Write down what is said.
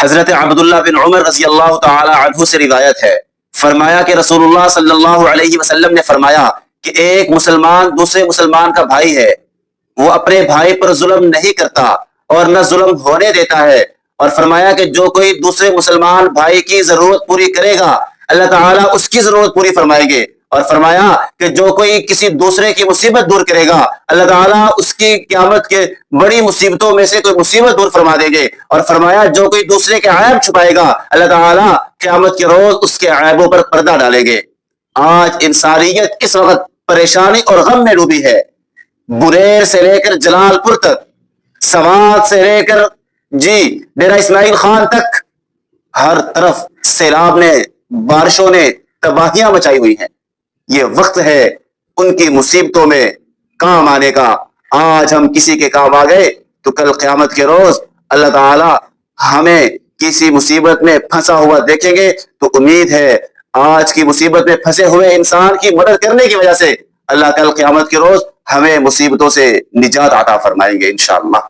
حضرت عبداللہ بن عمر رضی اللہ تعالی عنہ سے روایت ہے، فرمایا کہ رسول اللہ صلی اللہ علیہ وسلم نے فرمایا کہ ایک مسلمان دوسرے مسلمان کا بھائی ہے، وہ اپنے بھائی پر ظلم نہیں کرتا اور نہ ظلم ہونے دیتا ہے، اور فرمایا کہ جو کوئی دوسرے مسلمان بھائی کی ضرورت پوری کرے گا اللہ تعالیٰ اس کی ضرورت پوری فرمائیں گے، اور فرمایا کہ جو کوئی کسی دوسرے کی مصیبت دور کرے گا اللہ تعالیٰ اس کی قیامت کے بڑی مصیبتوں میں سے کوئی مصیبت دور فرما دیں گے، اور فرمایا جو کوئی دوسرے کے عیب چھپائے گا اللہ تعالیٰ قیامت کے روز اس کے عیبوں پر پردہ ڈالیں گے۔ آج انسانیت اس وقت پریشانی اور غم میں ڈوبی ہے، بریر سے لے کر جلال پور تک، سوات سے لے کر ڈیرہ اسماعیل خان تک، ہر طرف سیلاب نے، بارشوں نے تباہیاں مچائی ہوئی ہیں۔ یہ وقت ہے ان کی مصیبتوں میں کام آنے کا۔ آج ہم کسی کے کام آ گئے تو کل قیامت کے روز اللہ تعالی ہمیں کسی مصیبت میں پھنسا ہوا دیکھیں گے تو امید ہے آج کی مصیبت میں پھنسے ہوئے انسان کی مدد کرنے کی وجہ سے اللہ کل قیامت کے روز ہمیں مصیبتوں سے نجات عطا فرمائیں گے انشاءاللہ۔